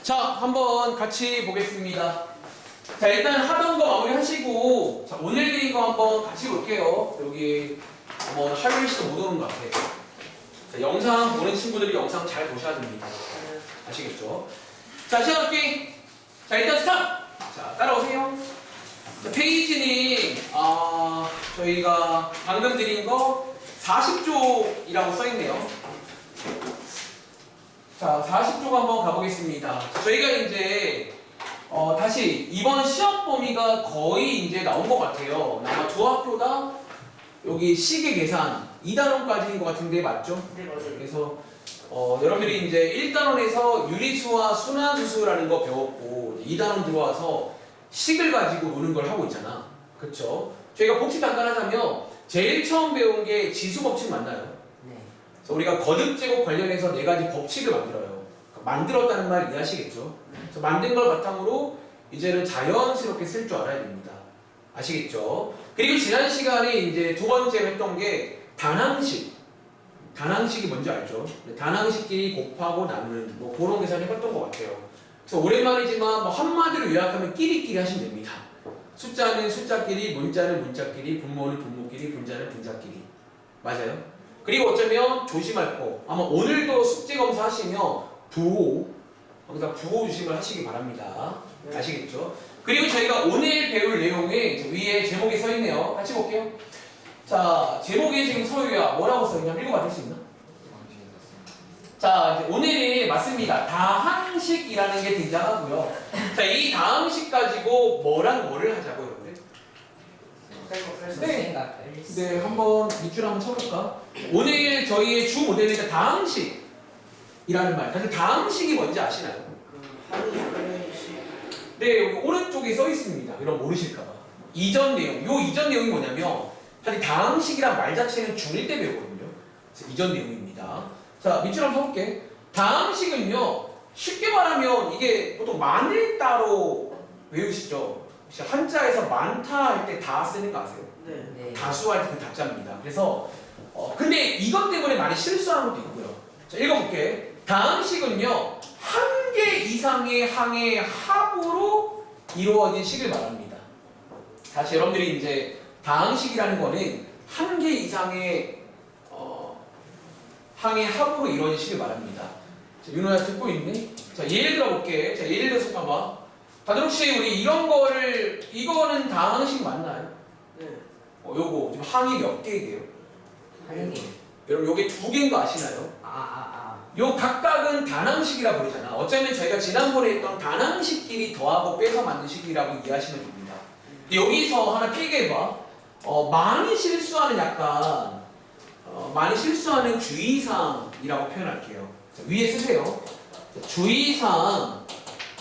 자, 한번 같이 보겠습니다. 자, 일단 하던 거 마무리 하시고, 자, 오늘 드린 거 한번 같이 볼게요. 여기, 샤율 씨도 못 오는 것 같아요. 자, 영상 보는 친구들이 영상 잘 보셔야 됩니다. 아시겠죠? 자, 시작할게. 자, 일단 스탑! 자, 따라오세요. 자, 페이지는, 저희가 방금 드린 거 40쪽이라고 써있네요. 자, 40쪽 한번 가보겠습니다. 저희가 이제 다시 이번 시험 범위가 거의 이제 나온 것 같아요. 아마 두 학교 다 여기 시계 계산 2단원까지인 것 같은데 맞죠? 네, 맞아요. 그래서 여러분들이 이제 1단원에서 유리수와 순환수수라는 거 배웠고 2단원 들어와서 식을 가지고 노는 걸 하고 있잖아. 그쵸? 저희가 복습 잠깐 하자면 제일 처음 배운 게 지수법칙 맞나요? 그래서 우리가 거듭제곱 관련해서 4가지 법칙을 만들어요. 만들었다는 말 이해하시겠죠? 그래서 만든 걸 바탕으로 이제는 자연스럽게 쓸 줄 알아야 됩니다. 아시겠죠? 그리고 지난 시간에 이제 두 번째로 했던 게 단항식. 단항식이 뭔지 알죠? 단항식끼리 곱하고 나누는 그런 계산 해봤던 것 같아요. 그래서 오랜만이지만 한마디로 요약하면 끼리끼리 하시면 됩니다. 숫자는 숫자끼리, 문자는 문자끼리, 분모는 분모끼리, 분자는 분자끼리. 맞아요? 그리고 어쩌면 조심할 거 아마 오늘도 숙제 검사 하시면 부호 거기다 부호 조심을 하시기 바랍니다. 네. 아시겠죠? 그리고 저희가 오늘 배울 내용에 위에 제목이 써있네요. 같이 볼게요. 자, 제목에 지금 서유야 뭐라고 써있냐? 읽어봐 줄 수 있나? 자, 이제 오늘이 맞습니다. 다항식이라는 게 등장하고요. 자, 이 다항식 가지고 뭐랑 뭐를 하자고 여러분들? 네, 한번 밑줄 한번 쳐볼까? 오늘 저희의 주 모델은 다항식이라는 말. 근데 다항식이 뭔지 아시나요? 네, 여기 오른쪽에 써 있습니다. 이런 모르실까봐. 이전 내용. 요 이전 내용이 뭐냐면 사실 다항식이란 말 자체는 중1 때 배우거든요. 그래서 이전 내용입니다. 자, 밑줄 한번 쳐볼게. 다항식은요, 쉽게 말하면 이게 보통 만을 따로 외우시죠? 한자에서 많다 할 때 다 쓰는 거 아세요? 네. 다수할 때 그 다자입니다. 그래서 근데 이것 때문에 많이 실수하는 것도 있고요. 자, 읽어볼게. 다항식은요, 한 개 이상의 항의 합으로 이루어진 식을 말합니다. 다시 여러분들이 이제 다항식이라는 거는 한 개 이상의 항의 합으로 이루어진 식을 말합니다. 자, 윤호야 듣고 있니? 자, 예를 들어볼게. 자, 예를 들어서 봐봐. 다들 혹시 우리 이런 거를 이거는 다항식 맞나요? 네. 요거 지금 항이 몇 개예요? 하느님. 여러분 요게 2개인 거 아시나요? 요 각각은 단항식이라 부르잖아. 어쩌면 저희가 지난번에 했던 단항식끼리 더하고 빼서 만든 식이라고 이해하시면 됩니다. 근데 여기서 하나 필기해봐. 많이 실수하는 많이 실수하는 주의사항이라고 표현할게요. 자, 위에 쓰세요. 주의사항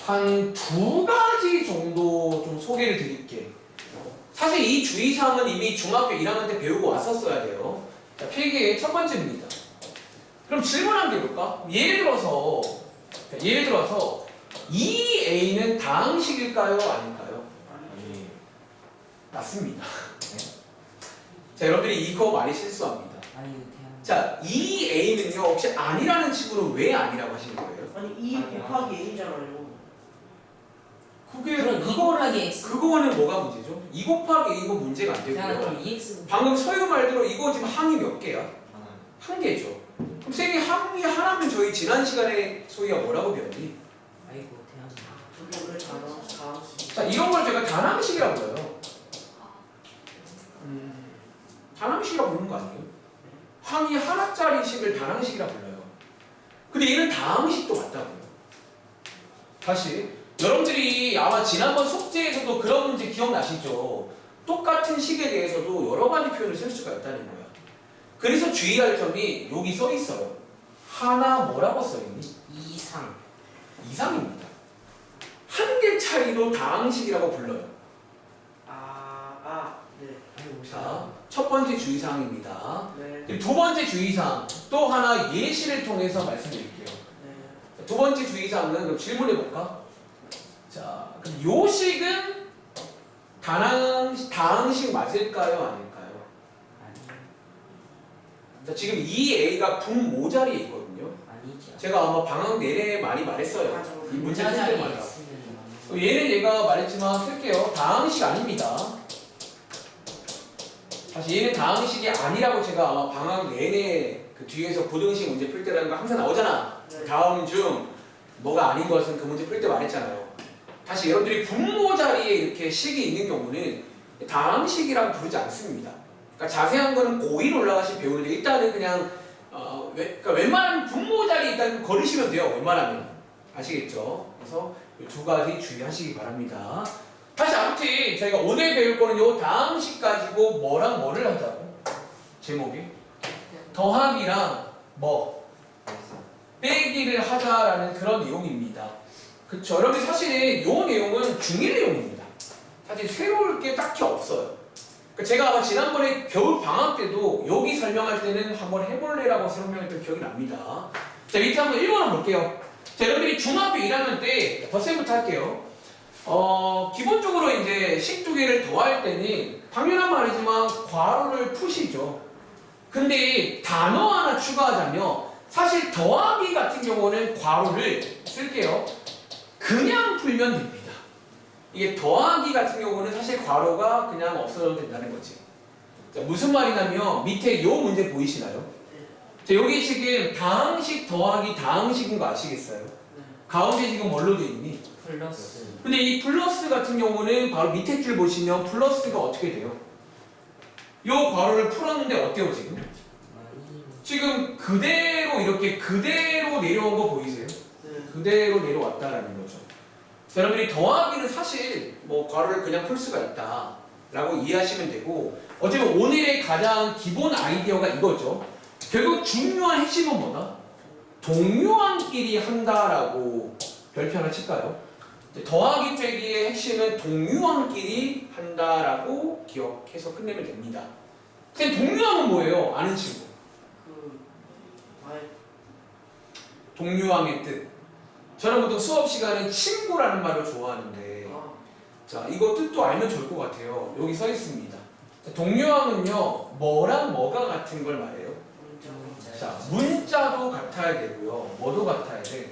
한 2가지 정도 좀 소개를 드릴게. 사실 이 주의사항은 이미 중학교 1학년 때 배우고 왔었어야 돼요. 자, 필기의 첫 번째입니다. 그럼 질문 한 개 볼까? 예를 들어서 이 A는 다항식일까요? 아닐까요? 맞습니다. 자, 여러분들이 이거 많이 실수합니다. 자, 이 A는요 혹시 아니라는 친구는 왜 아니라고 하시는 거예요? 아니 2 곱하기 A잖아요. 그거는 뭐가 문제죠? 2 곱하기 A가 문제가 안 되고요. 방금 서유 말대로 이거 지금 항이 몇 개야? 한 개죠. 그럼 쌤이 항이 하나면 저희 지난 시간에 소희가 뭐라고 배웠니? 그게 왜 다항식? 자, 이런 걸 제가 단항식이라고 불러요. 단항식이라고 부르는 거 아니에요? 항이 하나짜리 식을 단항식이라고 불러요. 근데 얘는 다항식도 맞다고요. 다시 여러분들이 아마 지난번 숙제에서도 그런 문제 기억나시죠? 똑같은 식에 대해서도 여러 가지 표현을 쓸 수가 있다는 거야. 그래서 주의할 점이 여기 써 있어요. 하나 뭐라고 써 있니? 이상입니다. 한 개 차이로 다항식이라고 불러요. 네. 자, 첫 번째 주의사항입니다. 네. 그리고 두 번째 주의사항 또 하나 예시를 통해서 말씀드릴게요. 네. 두 번째 주의사항은 그럼 질문해 볼까? 자, 그럼 요 식은 다항식 맞을까요? 아닐까요? 자, 지금 이 A가 분모 자리에 있거든요. 아니죠. 제가 아마 방학 내내 많이 말했어요. 맞아. 이 문제 풀 문자장에 때마다. 있으면 얘는 얘가 말했지만 쓸게요. 다항식 아닙니다. 사실 얘는 다항식이 아니라고 제가 아마 방학 내내 그 뒤에서 부등식 문제 풀 때라는 거 항상 나오잖아. 네. 다음 중 뭐가 아닌 것은 그 문제 풀 때 말했잖아요. 다시 여러분들이 분모 자리에 이렇게 식이 있는 경우는 다항식이라고 부르지 않습니다. 그러니까 자세한 거는 고1 올라가시 배우는데 일단은 그냥 그러니까 웬만하면 분모 자리에 일단 걸으시면 돼요. 웬만하면 아시겠죠? 그래서 이 두 가지 주의하시기 바랍니다. 다시 아무튼 저희가 오늘 배울 거는 요 다항식 가지고 뭐랑 뭐를 하자고 제목이 더하기랑 뭐 빼기를 하자라는 그런 내용입니다. 그쵸? 여러분 사실은 요 내용은 중1 내용입니다. 사실 새로울 게 딱히 없어요. 그러니까 제가 아마 지난번에 겨울 방학 때도 여기 설명할 때는 한번 해볼래라고 설명했던 기억이 납니다. 자, 밑에 한번 1번 한번 볼게요. 자, 여러분들이 중학교 1학년 때 덧셈부터 할게요. 기본적으로 이제 식 두 개를 더할 때는 당연한 말이지만 괄호를 푸시죠. 근데 단어 하나 추가하자면 사실 더하기 같은 경우는 괄호를 쓸게요. 그냥 풀면 됩니다. 이게 더하기 같은 경우는 사실 괄호가 그냥 없어져도 된다는 거지. 자, 무슨 말이냐면 밑에 요 문제 보이시나요? 자, 여기 지금 다항식 더하기 다항식인 거 아시겠어요? 가운데 지금 뭘로 돼 있니? 플러스. 근데 이 플러스 같은 경우는 바로 밑에 줄 보시면 플러스가 어떻게 돼요? 요 괄호를 풀었는데 어때요 지금? 지금 그대로 이렇게 그대로 내려온 거 보이세요? 그대로 내려왔다라는 거죠. 자, 여러분들이 더하기는 사실 뭐 괄호를 그냥 풀 수가 있다 라고 이해하시면 되고 어쨌든 오늘의 가장 기본 아이디어가 이거죠. 결국 중요한 핵심은 뭐다? 동요한끼리 한다라고 별표 하나 칠까요? 더하기 빼기의 핵심은 동요한끼리 한다라고 기억해서 끝내면 됩니다. 근데 동요항은 뭐예요? 아는 친구. 동요항의 뜻. 저는 보통 수업 시간에 친구라는 말을 좋아하는데 자, 이거 뜻도 알면 좋을 것 같아요. 여기 써 있습니다. 자, 동요항은요 뭐랑 뭐가 같은 걸 말해요? 자, 문자도 같아야 되고요. 뭐도 같아야 돼?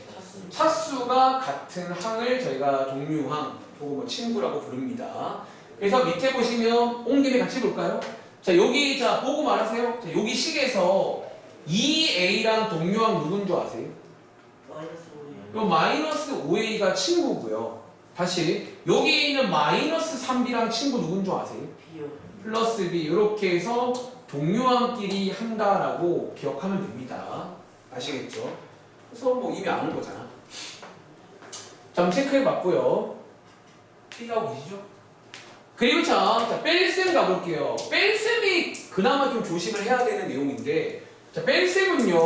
차수가 같은 항을 저희가 동류항 혹은 뭐 친구라고 부릅니다. 그래서 밑에 보시면 온 김에 같이 볼까요? 자, 여기 자 보고 말하세요. 자, 여기 식에서 2a랑 동류항 누군 줄 아세요? 요 마이너스 5a가 친구고요. 다시 여기 있는 마이너스 3b랑 친구 누군 줄 아세요? 플러스 b 이렇게 해서 동료함끼리 한다라고 기억하면 됩니다. 아시겠죠? 그래서 뭐 이미 아는 거잖아. 자, 한번 체크해 봤고요. 피하고 계시죠? 그리고 자 뺄셈 가볼게요. 뺄셈이 그나마 좀 조심을 해야 되는 내용인데 자, 뺄셈은요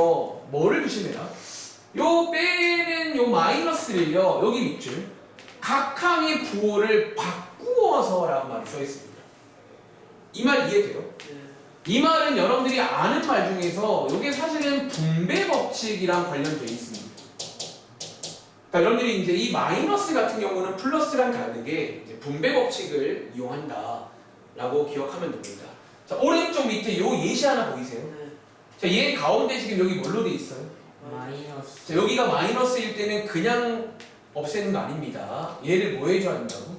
뭐를 조심해라? 요 빼는 요 마이너스를요 여기 밑줄 각 항의 부호를 바꾸어서라는 말이 써 있습니다. 이 말 이해돼요? 이 말은 여러분들이 아는 말 중에서 이게 사실은 분배 법칙이랑 관련되어 있습니다. 그러니까 여러분들이 이제 이 마이너스 같은 경우는 플러스랑 다르게 이제 분배 법칙을 이용한다라고 기억하면 됩니다. 자, 오른쪽 밑에 요 예시 하나 보이세요? 자, 얘 가운데 지금 여기 뭘로 돼 있어요? 마이너스. 자, 여기가 마이너스일 때는 그냥 없애는 거 아닙니다. 얘를 뭐 해줘야 된다고?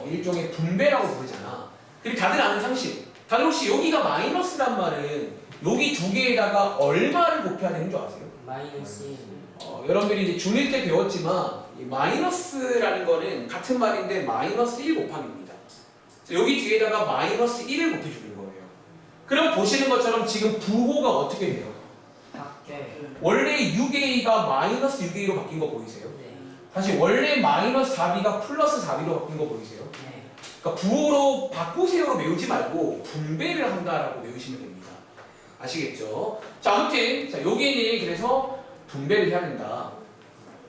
일종의 분배라고 부르잖아. 그리고 다들 아는 상식. 다들 혹시 여기가 마이너스란 말은 여기 두 개에다가 얼마를 곱해야 되는 줄 아세요? 마이너스. 여러분들이 이제 중1 때 배웠지만 이 마이너스라는 거는 같은 말인데 마이너스 1 곱하기입니다. 여기 뒤에다가 마이너스 1을 곱해주는 거예요. 그럼 보시는 것처럼 지금 부호가 어떻게 돼요? 원래 6a가 마이너스 6a로 바뀐 거 보이세요? 네. 다시 원래 마이너스 4b가 플러스 4b로 바뀐 거 보이세요? 네. 그러니까 부호로 바꾸세요로 외우지 말고 분배를 한다라고 외우시면 됩니다. 아시겠죠? 자, 아무튼 자 여기는 그래서 분배를 해야 된다.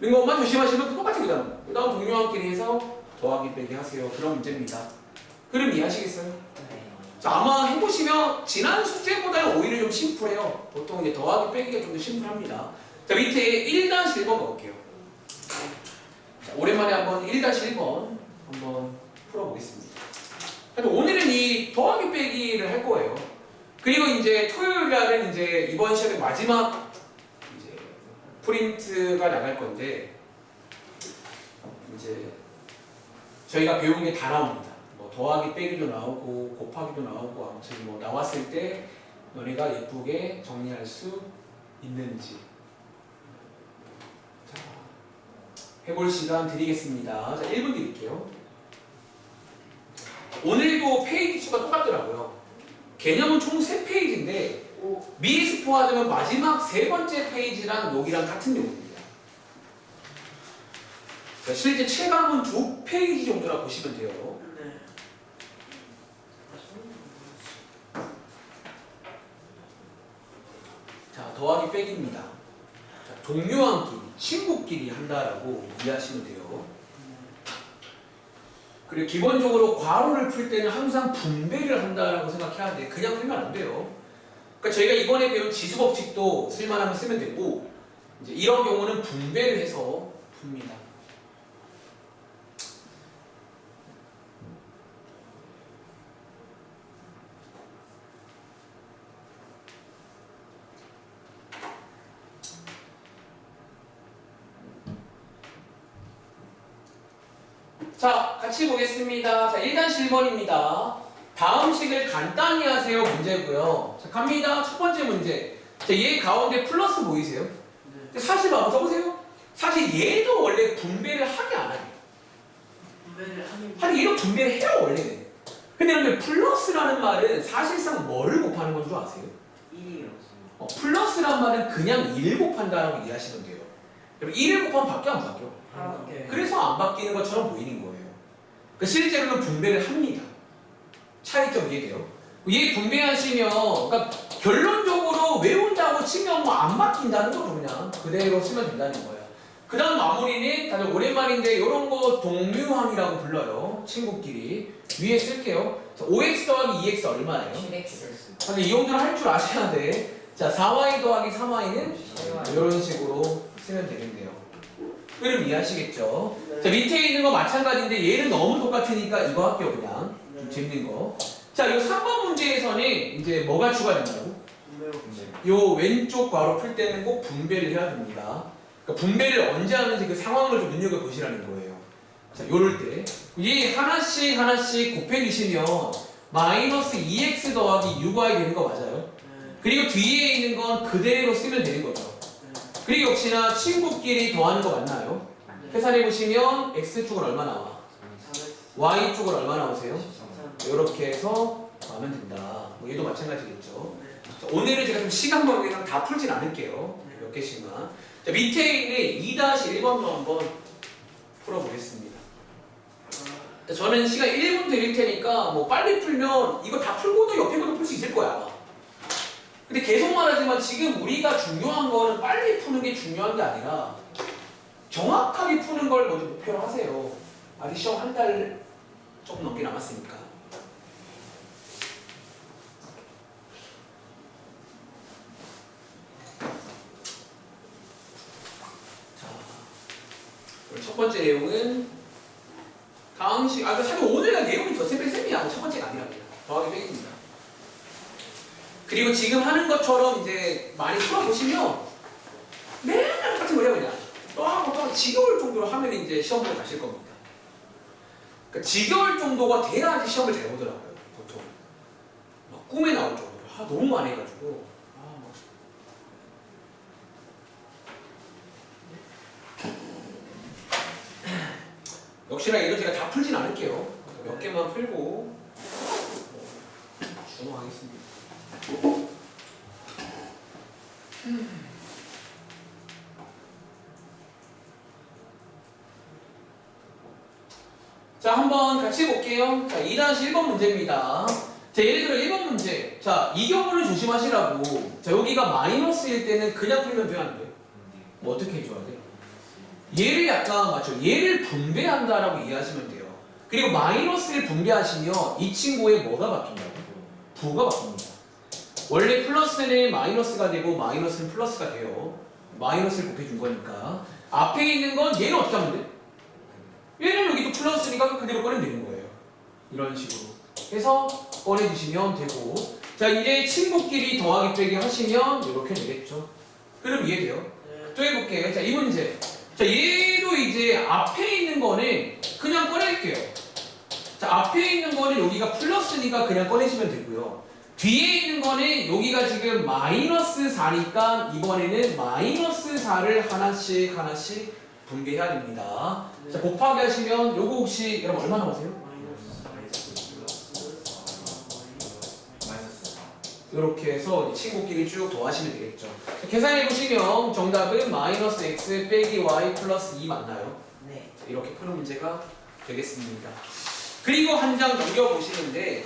이런 것만 조심하시면 똑같은 거잖아. 그 다음 동료함끼리 해서 더하기 빼기 하세요. 그런 문제입니다. 그럼 이해하시겠어요? 네. 자, 아마 해보시면 지난 숙제보다는 오히려 좀 심플해요. 보통 이제 더하기 빼기가 좀 더 심플합니다. 자, 밑에 1-1번 가볼게요. 자, 오랜만에 한번 1-1번 한번 풀어보겠습니다. 오늘은 이 더하기 빼기를 할 거예요. 그리고 이제 토요일 날은 이제 이번 시험의 마지막 이제 프린트가 나갈 건데 이제 저희가 배운 게 다 나옵니다. 뭐 더하기 빼기도 나오고 곱하기도 나오고 아무튼 뭐 나왔을 때 너네가 예쁘게 정리할 수 있는지 자, 해볼 시간 드리겠습니다. 자, 1분 드릴게요. 오늘도 페이지 수가 똑같더라고요. 개념은 총 3페이지인데 미스포하자면 마지막 3번째 페이지랑 여기랑 같은 내용입니다. 실제 체감은 2페이지 정도라 보시면 돼요. 네. 자, 더하기 빼기입니다. 자, 동료한끼리, 친구끼리 한다라고 이해하시면 돼요. 그리고 기본적으로 괄호를 풀 때는 항상 분배를 한다라고 생각해야 돼. 그냥 풀면 안 돼요. 그러니까 저희가 이번에 배운 지수법칙도 쓸만하면 쓰면 되고 이제 이런 경우는 분배를 해서 풉니다. 자, 같이 보겠습니다. 자, 1-1번입니다. 다음 식을 간단히 하세요 문제고요. 자, 갑니다. 첫 번째 문제. 자, 얘 가운데 플러스 보이세요? 네. 사실 한번 써보세요. 사실 얘도 원래 분배를 하게 안 하게. 분배를 하는 아니, 이런 분배를 해요, 원래는. 근데 여러분, 플러스라는 말은 사실상 뭐를 곱하는 건 줄 아세요? 1이라고. 플러스란 말은 그냥 1 곱한다라고 이해하시면 돼요. 여러분, 1을 곱하면 바뀌어, 안 바뀌어? 그래서 안 바뀌는 것처럼 보이는 거예요. 그러니까 실제로는 분배를 합니다. 차이점 이해돼요? 얘 분배하시면, 그러니까 결론적으로 외운다고 치면 뭐 안 바뀐다는 거죠. 그냥 그대로 쓰면 된다는 거예요. 그 다음 마무리는 다들 오랜만인데 이런 거 동류항이라고 불러요. 친구끼리. 위에 쓸게요. 자, 5x 더하기 2x 얼마예요? 7x. 근데 이 정도는 할 줄 아셔야 돼. 자, 4y 더하기 3y는 이런 식으로 쓰면 되겠네요. 흐름 이해하시겠죠? 네. 자, 밑에 있는 거 마찬가지인데 얘는 너무 똑같으니까 이거 할게요, 그냥. 좀 네. 재밌는 거. 자, 이 3번 문제에서는 이제 뭐가 추가된다고? 분배. 요 왼쪽 괄호 풀 때는 꼭 분배를 해야 됩니다. 그러니까 분배를 언제 하는지 그 상황을 좀 눈여겨보시라는 거예요. 자, 요럴 때. 이 하나씩 곱해주시면 마이너스 2x 더하기 6y 되는 거 맞아요? 네. 그리고 뒤에 있는 건 그대로 쓰면 되는 거죠. 네. 그리고 역시나 친구끼리 더하는 거 맞나요? 계산해보시면 x쪽은 얼마 나와? 4x. y쪽은 얼마 나오세요? 13. 이렇게 해서 하면 된다. 뭐 얘도 마찬가지겠죠. 네. 자, 오늘은 제가 좀 시간 관계상 다 풀진 않을게요. 몇 개씩만. 자, 밑에 있는 2-1번도 한번 풀어보겠습니다. 자, 저는 시간 1분 드릴 테니까 뭐 빨리 풀면 이거 다 풀고도 옆에 것도 풀 수 있을 거야. 근데 계속 말하지만 지금 우리가 중요한 거는 빨리 푸는 게 중요한 게 아니라 정확하게 푸는 걸 먼저 목표로 하세요. 아직 시험 한 달 조금 넘게 남았으니까. 자, 오늘 첫 번째 내용은 다음식, 사실 오늘의 내용이 더 쌤이야. 첫 번째가 아니라 그냥 더하기 빼기입니다. 그리고 지금 하는 것처럼 이제 많이 풀어보시면 맨날 똑같은 거예요, 그냥. 또 하고 또 지겨울 정도로 하면 이제 시험 보러 가실 겁니다. 그러니까 지겨울 정도가 돼야지 시험을 잘 보더라고요, 보통. 막 꿈에 나올 정도로. 너무 많이 해가지고. 역시나 얘도 제가 다 풀진 않을게요. 몇 개만 풀고 준호하겠습니다. 자, 한번 같이 볼게요. 자, 2-1번 문제입니다. 자, 예를 들어 1번 문제. 자, 이 경우는 조심하시라고. 자, 여기가 마이너스일 때는 그냥 풀면 돼요, 안 돼요? 뭐 어떻게 해줘야 돼? 얘를 약간 맞죠? 얘를 분배한다라고 이해하시면 돼요. 그리고 마이너스를 분배하시면 이 친구의 뭐가 바뀐다고? 부가 바뀝니다. 원래 플러스는 마이너스가 되고 마이너스는 플러스가 돼요. 마이너스를 곱해준 거니까. 앞에 있는 건 얘는 어떻게 하면 돼? 얘는 여기도 플러스니까 그대로 꺼내면 되는 거예요. 이런 식으로 해서 꺼내주시면 되고, 자, 이제 친구끼리 더하기 빼기 하시면 이렇게 되겠죠. 흐름 이해돼요? 네. 또 해볼게요. 자, 이 문제. 자, 얘도 이제 앞에 있는 거는 그냥 꺼낼게요. 자, 앞에 있는 거는 여기가 플러스니까 그냥 꺼내시면 되고요. 뒤에 있는 거는 여기가 지금 마이너스 4니까 이번에는 마이너스 4를 하나씩 분배해야 됩니다. 네. 자, 곱하기 하시면 요거 혹시 여러분 얼마 나오세요? 이렇게 해서 친구끼리 쭉 더하시면 되겠죠. 자, 계산해 보시면 정답은 마이너스 x 빼기 y 플러스 2 맞나요? 네. 이렇게 푸는 문제가 되겠습니다. 그리고 한 장 넘겨 보시는데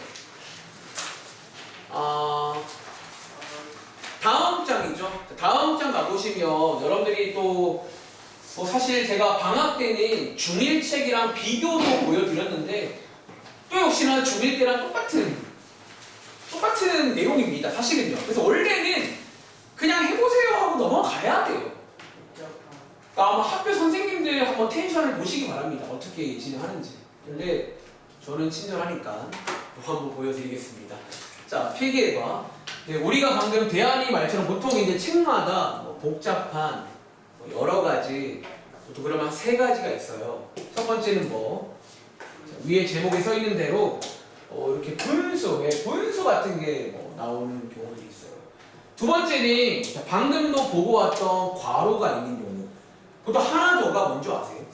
다음 장이죠. 다음 장 가보시면 여러분들이 또 뭐 사실 제가 방학 때는 중1 책이랑 비교도 보여드렸는데 또 역시나 중1 때랑 똑같은 내용입니다. 사실은요. 그래서 원래는 그냥 해보세요 하고 넘어가야 돼요. 그러니까 아마 학교 선생님들 한번 텐션을 보시기 바랍니다. 어떻게 진행하는지. 근데 저는 친절하니까 한번 보여드리겠습니다. 자, 필기해봐. 네, 우리가 방금 대한이 말처럼 보통 이제 책마다 뭐 복잡한 뭐 여러 가지, 보통 그러면 세 가지가 있어요. 첫 번째는 뭐 자, 위에 제목에 써 있는 대로 이렇게 분수 같은 게 뭐 나오는 경우들이 있어요. 두 번째는 자, 방금도 보고 왔던 괄호가 있는 경우. 그것도 하나 더가 뭔지 아세요?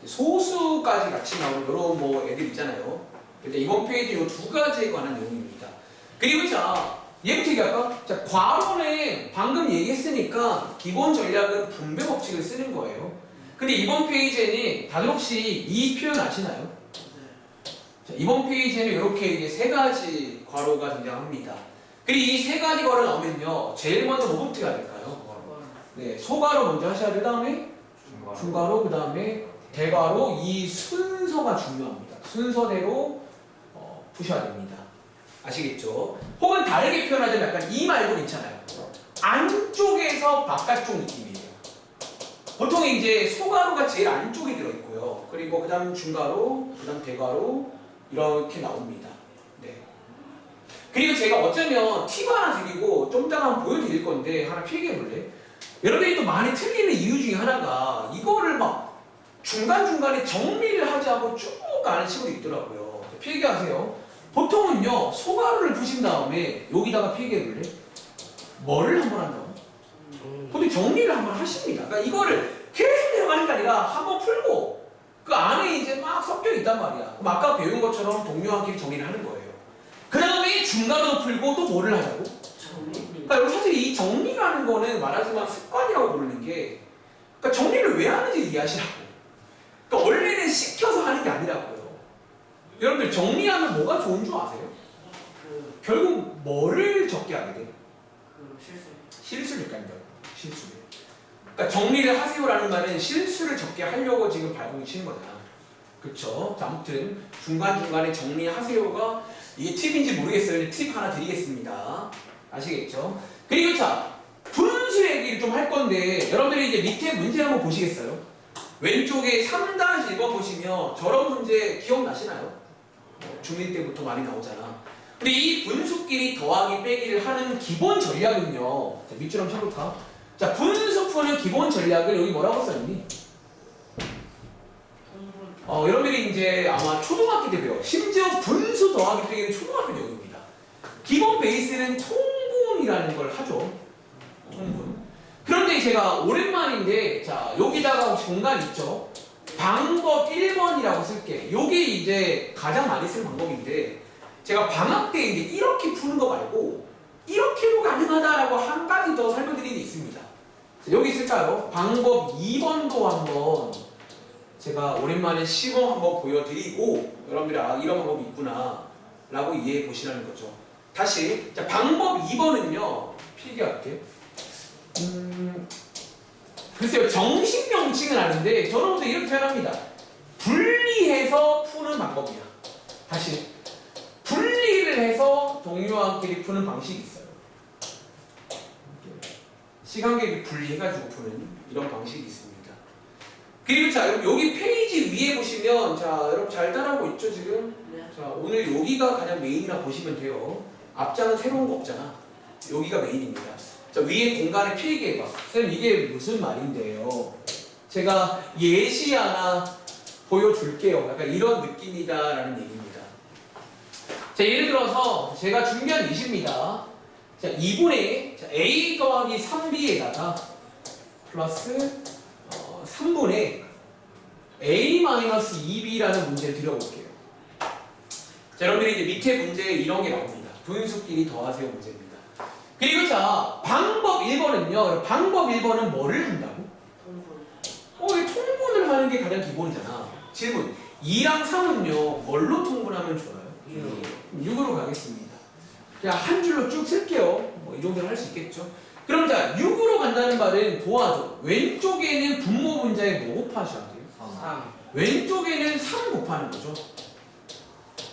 소수까지 같이 나오는 그런 뭐 애들 있잖아요. 근데 이번 페이지 이 두 가지에 관한 내용입니다. 그리고 자, 얘부터 얘기할까? 자, 괄호는 방금 얘기했으니까 기본 전략은 분배 법칙을 쓰는 거예요. 근데 이번 페이지에는 다들 혹시 이 표현 아시나요? 자, 이번 페이지에는 이렇게 이제 세 가지 괄호가 등장합니다. 그리고 이 세 가지 괄호 나오면요, 제일 먼저 뭐부터 해야 될까요? 네, 소괄호 먼저 하셔야 돼. 다음에 중괄호, 그 다음에 대괄호. 이 순서가 중요합니다. 순서대로 푸셔야 됩니다. 아시겠죠? 혹은 다르게 표현하자면 약간 이 말도 괜찮아요. 안쪽에서 바깥쪽 느낌이에요. 보통 이제 소괄호가 제일 안쪽에 들어있고요. 그리고 그 다음 중괄호, 그 다음 대괄호 이렇게 나옵니다. 네. 그리고 제가 어쩌면 팁 하나 드리고 좀 이따가 한번 보여드릴 건데 하나 필기해 볼래? 여러분들이 또 많이 틀리는 이유 중에 하나가 이거를 막 중간중간에 정리를 하지 않고 쭉 가는 친구도 있더라고요. 필기하세요. 보통은요, 소괄호를 푸신 다음에 여기다가 필기해 볼래? 뭐를 한번 한다고? 보통 정리를 한번 하십니다. 그러니까 이거를 계속 내려가는 게 아니라 한번 풀고 그 안에 이제 막 섞여 있단 말이야. 그럼 아까 배운 것처럼 동료한끼리 정리를 하는 거예요. 그 다음에 중간으로 풀고 또 뭐를 하냐고? 그러니까 여러분 사실 이 정리라는 거는 말하지만 습관이라고 부르는 게, 그러니까 정리를 왜 하는지 이해하시라고. 그러니까 원래는 시켜서 하는 게 아니라고요. 여러분들 정리하면 뭐가 좋은 줄 아세요? 결국 뭐를 적게 하게 돼? 실수를 적게 한다고. 실수를. 그러니까 정리를 하세요라는 말은 실수를 적게 하려고 지금 발목이 치는 거잖아. 그쵸? 자, 아무튼 중간중간에 정리하세요가 이게 팁인지 모르겠어요. 근데 팁 하나 드리겠습니다. 아시겠죠? 그리고 자, 분수 얘기를 좀 할 건데 여러분들이 이제 밑에 문제 한번 보시겠어요? 왼쪽에 3-1번 보시면 저런 문제 기억나시나요? 중1 때부터 많이 나오잖아. 근데 이 분수끼리 더하기 빼기를 하는 기본 전략은요. 자, 밑줄 한번 쳐볼까? 자, 분수 푸는 기본 전략을 여기 뭐라고 써있니? 여러분들이 이제 아마 초등학교 때 배워. 심지어 분수 더하기 빼기는 초등학교 내용입니다. 기본 베이스는 통분이라는 걸 하죠. 통분. 그런데 제가 오랜만인데, 자, 여기다가 혹시 공간 있죠? 방법 1번이라고 쓸게. 요게 이제 가장 많이 쓰는 방법인데, 제가 방학 때 이제 이렇게 푸는 거 말고, 이렇게도 가능하다라고 한 가지 더 설명드리는 게 있습니다. 자, 여기 있을까요? 방법 2번도 한번 제가 오랜만에 시범 한번 보여드리고, 여러분들이 아, 이런 방법이 있구나, 라고 이해해 보시라는 거죠. 다시, 자, 방법 2번은요, 필기할게. 글쎄요, 정식 명칭은 아닌데 저는 보통 이렇게 표현합니다. 분리해서 푸는 방법이야. 다시, 분리를 해서 동료와끼리 푸는 방식이 있어요. 시간계획 분리해가지고 푸는 이런 방식이 있습니다. 그리고 자, 여기 페이지 위에 보시면, 자, 여러분 잘 따라하고 있죠 지금? 네. 자, 오늘 여기가 가장 메인이라 보시면 돼요. 앞장은 새로운 거 없잖아. 여기가 메인입니다. 자, 위에 공간을 필기해봐. 쌤 이게 무슨 말인데요? 제가 예시 하나 보여줄게요. 약간 이런 느낌이다라는 얘기입니다. 자, 예를 들어서 제가 준비한 예시입니다. 자, 2분의 a 더하기 3b에다가 플러스 3분의 a-2b라는 문제를 드려볼게요. 자, 여러분들이 이제 밑에 문제에 이런 게 나옵니다. 분수끼리 더하세요 문제입니다. 그리고 자, 방법 1번은요. 방법 1번은 뭐를 한다고? 이 통분을 하는 게 가장 기본이잖아. 질문. 2랑 3은요. 뭘로 통분하면 좋아요? 6으로 가겠습니다. 그냥 한 줄로 쭉 쓸게요. 뭐 이 정도는 할 수 있겠죠. 그럼 자, 6으로 간다는 말은 도와줘. 왼쪽에는 분모 분자에 뭐 곱하셔야 돼요? 3. 왼쪽에는 3 곱하는 거죠.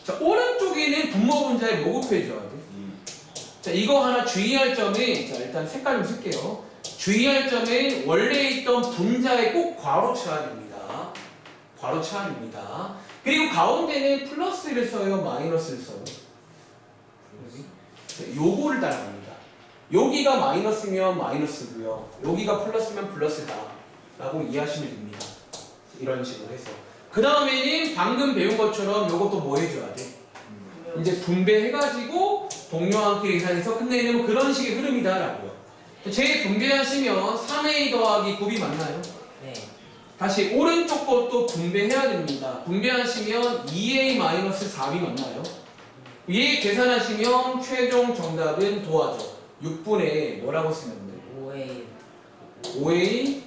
자, 오른쪽에는 분모 분자에 뭐 곱해줘야 돼? 자, 이거 하나 주의할 점은, 자, 일단 색깔 좀 쓸게요. 주의할 점은 원래 있던 분자에 꼭 괄호 쳐야 됩니다. 괄호 쳐야 됩니다. 그리고 가운데는 플러스를 써요, 마이너스를 써요? 자, 요거를 따라갑니다. 여기가 마이너스면 마이너스고요. 여기가 플러스면 플러스다. 라고 이해하시면 됩니다. 이런 식으로 해서. 그 다음에는 방금 배운 것처럼 요것도 뭐 해줘야 돼? 이제 분배해가지고 동료함께 계산해서 끝내는 그런 식의 흐름이다라고요. 제 분배하시면 3a 더하기 9b 맞나요? 네. 다시 오른쪽 것도 분배해야 됩니다. 분배하시면 2a-4b 맞나요? 얘 계산하시면 최종 정답은 도와줘. 6분의 뭐라고 쓰면 돼? 5a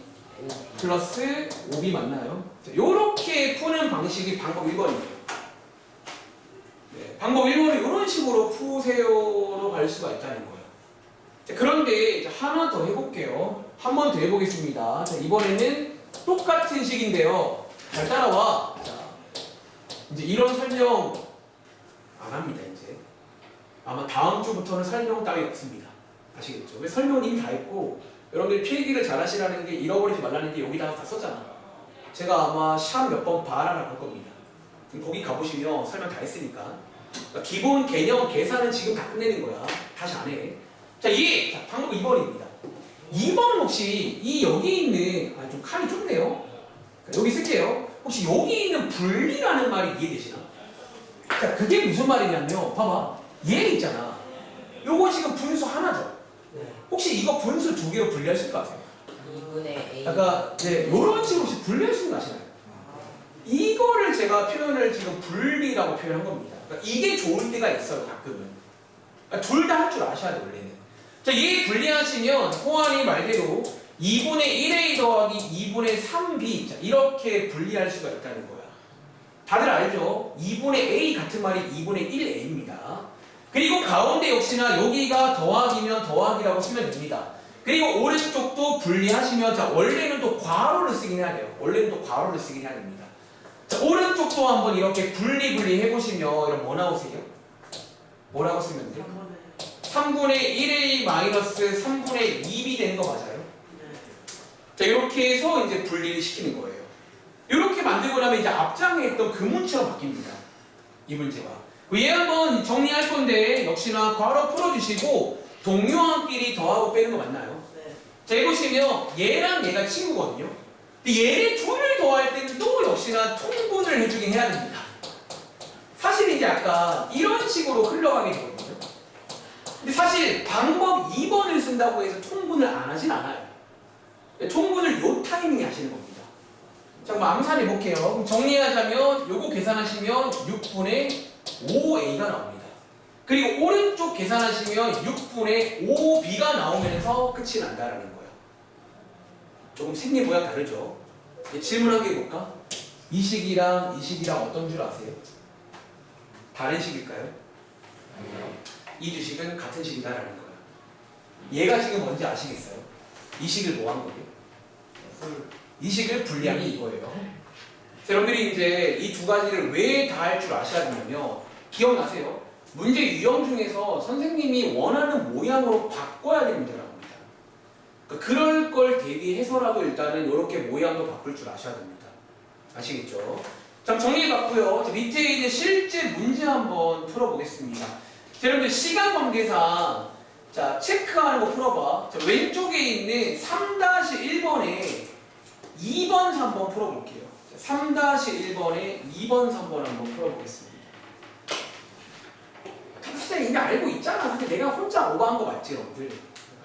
플러스 5b 맞나요? 이렇게 푸는 방식이 방법 1번이에요. 네, 방법 1번은 이런 식으로 푸세요로 갈 수가 있다는 거예요. 자, 그런데 이제 하나 더 해볼게요. 한 번 더 해보겠습니다. 자, 이번에는 똑같은 식인데요. 잘 따라와. 자, 이제 이런 설명 안 합니다. 이제 아마 다음 주부터는 설명 따위 없습니다. 아시겠죠? 왜 설명은 이미 다 했고 여러분들이 필기를 잘 하시라는 게 잃어버리지 말라는 게 여기다가 다 썼잖아. 제가 아마 시험 몇 번 봐라 할 겁니다. 거기 가보시면 설명 다 했으니까. 그러니까 기본 개념 계산은 지금 다 끝내는 거야. 다시 안 해. 자, 자, 방법 2번입니다. 2번은 혹시 이 여기 있는 좀 칸이 좁네요. 여기 쓸게요. 혹시 여기 있는 분리라는 말이 이해되시나? 자, 그게 무슨 말이냐면 봐봐. 얘 있잖아. 요거 지금 분수 하나죠. 혹시 이거 분수 두 개로 분리할 수 있을 것 같아요? 2분의 a. 약간 요런 식으로 혹시 분리할 수 있는 거 아시나요? 이거를 제가 표현을 지금 분리라고 표현한 겁니다. 그러니까 이게 좋을 때가 있어요, 가끔은. 그러니까 둘 다 할 줄 아셔야 돼, 원래는. 자, 얘 분리하시면 호환이 말대로 2분의 1a 더하기 2분의 3b 자, 이렇게 분리할 수가 있다는 거야. 다들 알죠? 2분의 a 같은 말이 2분의 1a입니다. 그리고 가운데 역시나 여기가 더하기면 더하기라고 쓰면 됩니다. 그리고 오른쪽도 분리하시면 자, 원래는 또 괄호를 쓰긴 해야 돼요. 원래는 또 괄호를 쓰긴 해야 됩니다. 자, 오른쪽도 한번 이렇게 분리 해보시면 이런 뭐 나오세요? 뭐라고 쓰면 돼요? 3분의 1a 마이너스 3분의 2b 되는 거 맞아요? 자, 이렇게 해서 이제 분리를 시키는 거예요. 이렇게 만들고 나면 이제 앞장에 있던 그 문체로 바뀝니다. 이 문제가. 얘 한번 정리할 건데 역시나 괄호 풀어주시고 동료함끼리 더하고 빼는 거 맞나요? 네. 자, 해보시면 얘랑 얘가 친구거든요. 근데 얘네 둘을 더할 때는 또 역시나 통분을 해주긴 해야 됩니다. 사실 이제 약간 이런 식으로 흘러가게 되거든요. 근데 사실 방법 2번을 쓴다고 해서 통분을 안 하진 않아요. 통분을 요 타이밍에 하시는 겁니다. 자, 그럼 암산해 볼게요. 그럼 정리하자면 요거 계산하시면 6분의 5a가 나옵니다. 그리고 오른쪽 계산하시면 6분의 5b가 나오면서 끝이 난다라는 거예요. 조금 생긴 모양 다르죠? 질문 한 개 해볼까? 이 식이랑 이 식이랑 어떤 줄 아세요? 다른 식일까요? 이 두 식은 같은 식이다라는 거예요. 얘가 지금 뭔지 아시겠어요? 이 식을 뭐 한 거예요? 이 식을 분리한 게 이거예요. 여러분들이 이제 이 두 가지를 왜 다 할 줄 아셔야 되냐면 기억나세요? 문제 유형 중에서 선생님이 원하는 모양으로 바꿔야 되는 문제라고 합니다. 그러니까 그럴 걸 대비해서라도 일단은 이렇게 모양도 바꿀 줄 아셔야 됩니다. 아시겠죠? 자, 정리해봤고요. 밑에 이제 실제 문제 한번 풀어보겠습니다. 여러분들 시간 관계상 자, 체크하는 거 풀어봐. 자, 왼쪽에 있는 3-1번에 2번, 3번 풀어볼게요. 3-1번에 2번, 3번 한번 풀어보겠습니다. 선생님 이미 알고 있잖아. 사실 내가 혼자 오버한 거 맞지, 여러분들?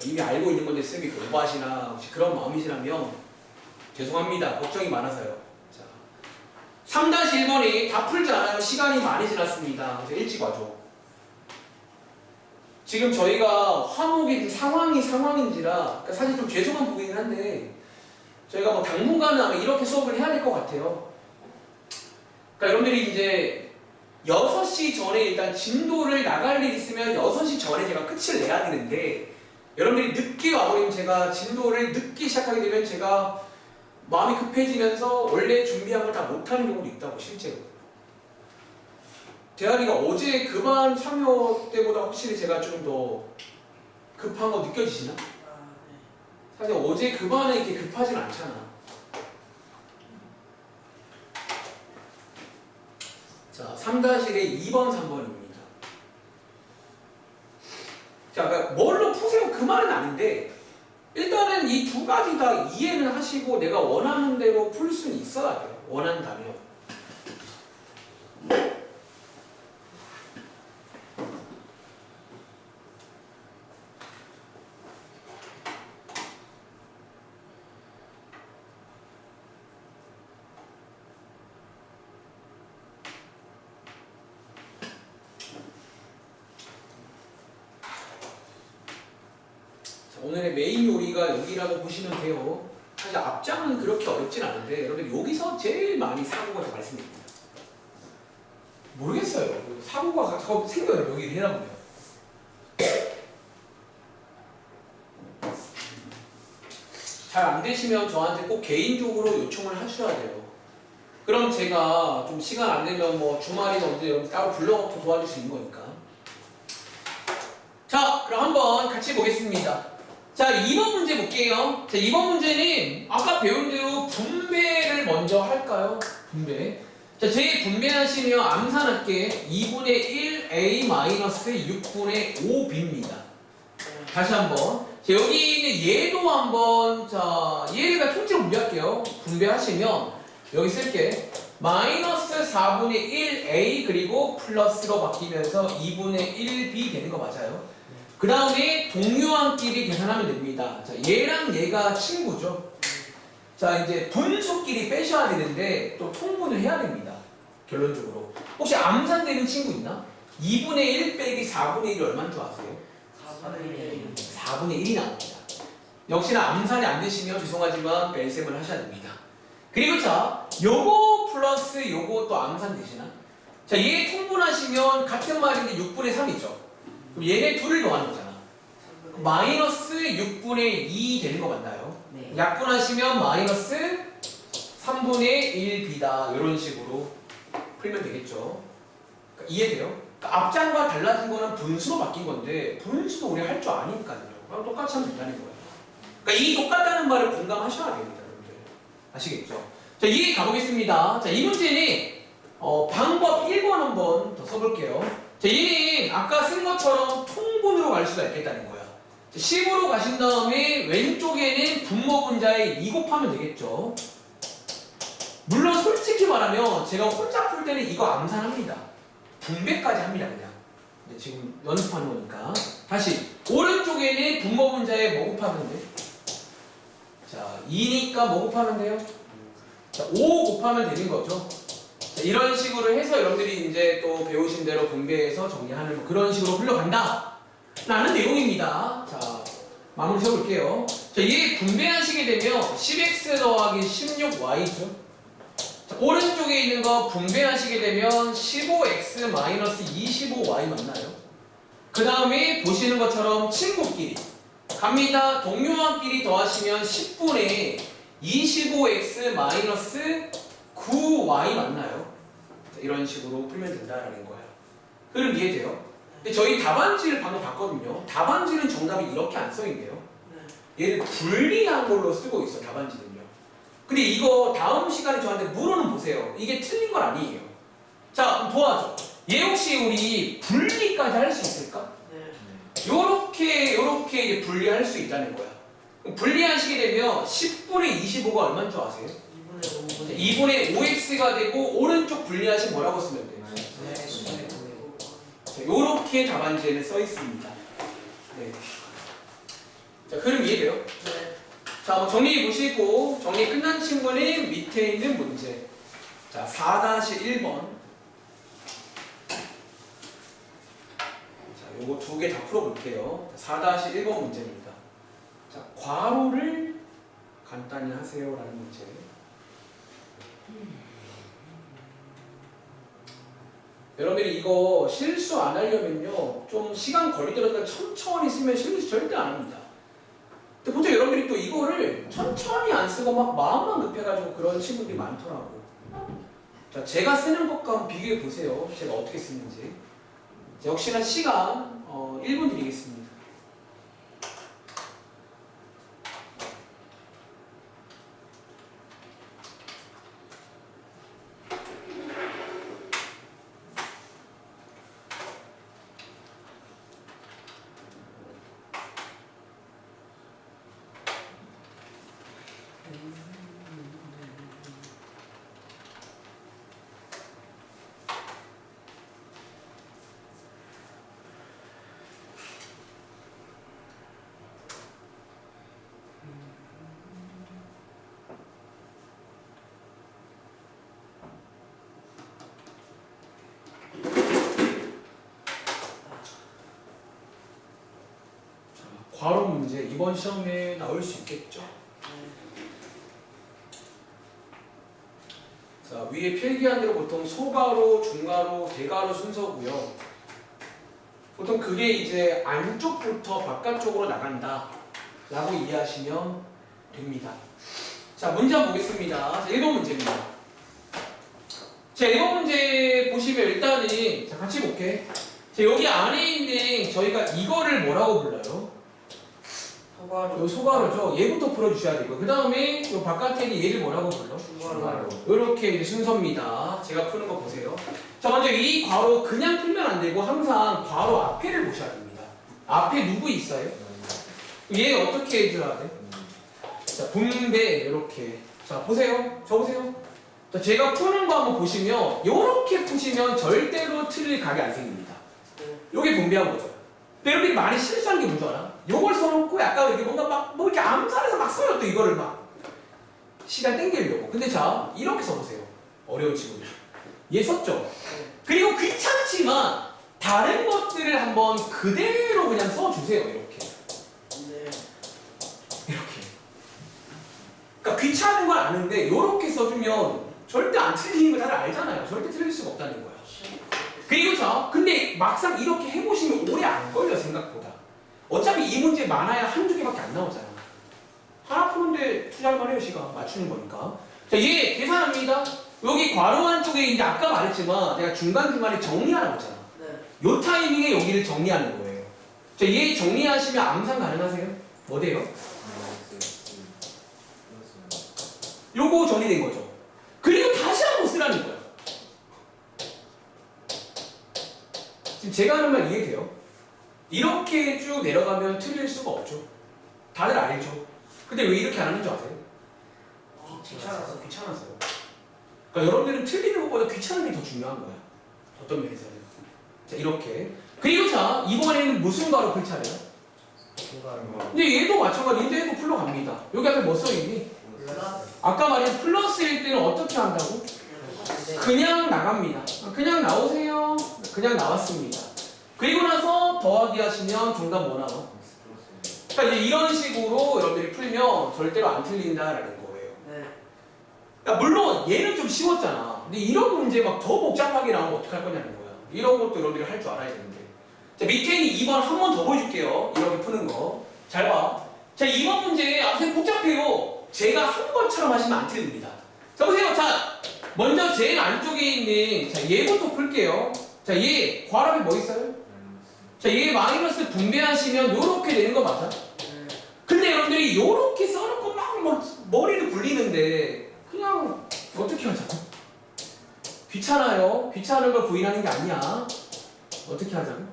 이미 알고 있는 건데 쌤이 오버하시나 혹시 그런 마음이시라면 죄송합니다. 걱정이 많아서요. 자, 3-1번이 다 풀지 않아요. 시간이 많이 지났습니다. 그래서 일찍 와줘. 지금 저희가 화목이 상황인지라 그러니까 사실 좀 죄송한 부분이긴 한데 저희가 뭐 당분간은 아마 이렇게 수업을 해야 될 것 같아요. 그러니까 여러분들이 이제 6시 전에 일단 진도를 나갈 일 있으면 6시 전에 제가 끝을 내야 되는데 여러분들이 늦게 와버리면 제가 진도를 늦게 시작하게 되면 제가 마음이 급해지면서 원래 준비한 걸 다 못하는 경우도 있다고 실제로. 대하리가 어제 그반 참여 때보다 확실히 제가 좀 더 급한 거 느껴지시나? 사실 어제 그반에 이렇게 급하진 않잖아. 자, 3-1의 2번, 3번입니다. 자, 그러니까 뭘로 푸세요? 그 말은 아닌데 일단은 이 두 가지 다 이해는 하시고 내가 원하는 대로 풀 수는 있어야 돼요. 원한다면. 오늘의 메인 요리가 여기라고 보시면 돼요. 사실 앞장은 그렇게 어렵진 않은데 여러분 여기서 제일 많이 사고가 다 발생됩니다. 모르겠어요. 사고가 자꾸 생겨요. 여기를 해다 보면. 잘 안 되시면 저한테 꼭 개인적으로 요청을 하셔야 돼요. 그럼 제가 좀 시간 안 되면 뭐 주말이나 언제 여러분 따로 불러놓고 도와줄 수 있는 거니까. 자, 그럼 한번 같이 보겠습니다. 자, 2번 문제 볼게요. 자, 2번 문제는 아까 배운 대로 분배를 먼저 할까요? 분배. 자, 제 분배하시면 암산할게 2분의 1 A-6분의 5B입니다. 다시 한번. 자, 여기 있는 얘도 한번, 자, 얘를 통째로 분배할게요. 분배하시면 여기 쓸게. 마이너스 4분의 1 A 그리고 플러스로 바뀌면서 2분의 1B 되는 거 맞아요? 그 다음에 동요한끼리 계산하면 됩니다. 자, 얘랑 얘가 친구죠. 자, 이제 분수끼리 빼셔야 되는데 또 통분을 해야 됩니다. 결론적으로. 혹시 암산되는 친구 있나? 2분의 1 빼기 4분의 1이 얼마인 줄 아세요? 4분의 1이 나옵니다. 역시나 암산이 안 되시면 죄송하지만 뺄셈을 하셔야 됩니다. 그리고 자, 요거 플러스 요거 또 암산 되시나? 자, 얘 통분하시면 같은 말인데 6분의 3이죠. 그럼 얘네 둘을 더하는 거잖아. 마이너스 6분의 2 되는 거 맞나요? 네. 약분하시면 마이너스 3분의 1b다. 이런 식으로 풀면 되겠죠. 그러니까 이해돼요? 그러니까 앞장과 달라진 거는 분수로 바뀐 건데 분수도 우리 할 줄 아니까요. 그럼 똑같이 하면 된다는 거예요. 그러니까 이 똑같다는 말을 공감하셔야 됩니다. 여러분들. 아시겠죠? 자, 이해 가보겠습니다. 자, 이 문제는 방법 1번 한번 더 써볼게요. 자, 얘는 아까 쓴 것처럼 통분으로 갈 수가 있겠다는 거야. 자, 10으로 가신 다음에 왼쪽에는 분모 분자에 2 곱하면 되겠죠. 물론 솔직히 말하면 제가 혼자 풀 때는 이거 암산합니다. 분배까지 합니다, 그냥. 근데 지금 연습하는 거니까. 다시 오른쪽에는 분모 분자에 뭐 곱하면 돼? 자, 2니까 뭐 곱하면 돼요? 자, 5 곱하면 되는 거죠. 자, 이런 식으로 해서 여러분들이 이제 또 배우신 대로 분배해서 정리하는 뭐 그런 식으로 흘러간다 라는 내용입니다. 자, 마무리 지어볼게요. 자, 얘 분배하시게 되면 10x 더하기 16y죠. 자, 오른쪽에 있는 거 분배하시게 되면 15x 마이너스 25y 맞나요? 그 다음에 보시는 것처럼 친구끼리 갑니다. 동료한끼리 더하시면 10분의 25x 마이너스 9y 맞나요? 자, 이런 식으로 풀면 된다라는 거예요. 그럼 이해돼요? 근데 저희 답안지를 방금 봤거든요. 답안지는 정답이 이렇게 안 써있네요. 얘를 분리한 걸로 쓰고 있어, 답안지는요. 근데 이거 다음 시간에 저한테 물어는 보세요. 이게 틀린 건 아니에요. 자, 그럼 도와줘. 얘 혹시 우리 분리까지 할 수 있을까? 네. 요렇게 요렇게 이제 분리할 수 있다는 거야. 그럼 분리하시게 되면 10분의 25가 얼마인 줄 아세요? 2분의 5x가 되고 오른쪽 분리하시면 뭐라고 쓰면 돼요? 자, 요렇게 답안지에는 써 있습니다. 네. 자, 흐름 이해돼요? 네. 자, 한번 정리해 보시고 정리 끝난 친구는 밑에 있는 문제. 자, 4-1번. 자, 요거 두 개 다 풀어볼게요. 4-1번 문제입니다. 자, 괄호를 간단히 하세요라는 문제. 여러분들이 이거 실수 안 하려면요, 좀 시간 걸리더라도 천천히 쓰면 실수 절대 안 합니다. 근데 보통 여러분들이 또 이거를 천천히 안 쓰고 막 마음만 급해가지고 그런 친구들이 많더라고. 자, 제가 쓰는 것과 한번 비교해 보세요. 제가 어떻게 쓰는지. 자, 역시나 시간 1분 드리겠습니다. 괄호 문제 이번 시험에 나올 수 있겠죠? 자, 위에 필기한 대로 보통 소괄호, 중괄호, 대괄호 순서고요. 보통 그게 이제 안쪽부터 바깥쪽으로 나간다 라고 이해하시면 됩니다. 자, 문제 한번 보겠습니다. 자, 1번 문제입니다. 자, 1번 문제 보시면 일단은 자, 같이 볼게. 자, 여기 안에 있는 저희가 이거를 뭐라고 불러요? 요 소괄호죠. 얘부터 풀어주셔야 되고 그 다음에 요 바깥에 있는 얘를 뭐라고 불러? 중괄호. 요렇게 이제 순서입니다. 제가 푸는 거 보세요. 자, 먼저 이 괄호 그냥 풀면 안 되고 항상 괄호 앞에를 보셔야 됩니다. 앞에 누구 있어요? 얘 어떻게 해줘야 돼? 자, 분배 요렇게. 자, 보세요. 저 보세요. 자, 제가 푸는 거 한번 보시면 요렇게 푸시면 절대로 틀릴 각이 안 생깁니다. 요게 분배한 거죠. 근데 여러분들이 많이 실수하는 게 뭔지 알아? 요걸 써놓고 약간 이렇게 뭔가 막 뭐 이렇게 암살해서 막 써요. 또 이거를 막 시간 땡기려고. 근데 자, 이렇게 써보세요. 어려운 친구들. 얘 썼죠? 그리고 귀찮지만 다른 것들을 한번 그대로 그냥 써주세요. 이렇게. 이렇게. 그러니까 귀찮은 건 아는데 이렇게 써주면 절대 안 틀리는 거 다들 알잖아요. 절대 틀릴 수가 없다는 거야. 그리고 자, 근데 막상 이렇게 해보시면 오래 안 걸려 생각보다. 어차피 이 문제 많아야 한두 개밖에 안 나오잖아. 하나 푸는데 투자할만 해요. 시간 맞추는 거니까. 자, 얘 계산합니다. 여기 괄호 안쪽에 이제 아까 말했지만 내가 중간중간에 정리하라고 했잖아. 요 타이밍에 여기를 정리하는 거예요. 자, 얘 정리하시면 암산 가능하세요? 뭐 돼요? 요거 정리된 거죠. 그리고 다시 한번 쓰라는 거야. 지금 제가 하는 말 이해돼요? 이렇게 쭉 내려가면 틀릴 수가 없죠. 다들 알죠? 근데 왜 이렇게 안 하는 줄 아세요? 귀찮아서요. 그러니까 여러분들은 틀리는 것보다 귀찮은 게 더 중요한 거야. 어떤 면에서는. 자, 이렇게. 그리고 자, 이번에는 무슨 괄호 풀 차례야? 근데 얘도 마찬가지. 이제 얘도 풀러갑니다. 여기 앞에 뭐 써있니? 아까 말한 플러스일 때는 어떻게 한다고? 그냥 나갑니다. 그냥 나오세요. 그냥 나왔습니다. 그리고 나서 더하기 하시면 정답 뭐 나와? 그러니까 이제 이런 식으로 여러분들이 풀면 절대로 안 틀린다라는 거예요. 그러니까 물론 얘는 좀 쉬웠잖아. 근데 이런 문제 막 더 복잡하게 나오면 어떡할 거냐는 거야. 이런 것도 여러분들이 할 줄 알아야 되는데. 자, 밑에 있는 2번 한 번 더 보여줄게요. 이렇게 푸는 거. 잘 봐. 자, 2번 문제 선생님 복잡해요. 제가 한 것처럼 하시면 안 틀립니다. 자, 보세요. 자, 먼저 제일 안쪽에 있는 자, 얘부터 풀게요. 자, 얘 괄호에 뭐 있어요? 자, 얘 마이너스 분배하시면 요렇게 되는 거 맞아? 근데 여러분들이 요렇게 써놓고 막 뭐 머리를 굴리는데 그냥 어떻게 하자고? 귀찮아요. 귀찮은 걸 부인하는 게 아니야. 어떻게 하자고?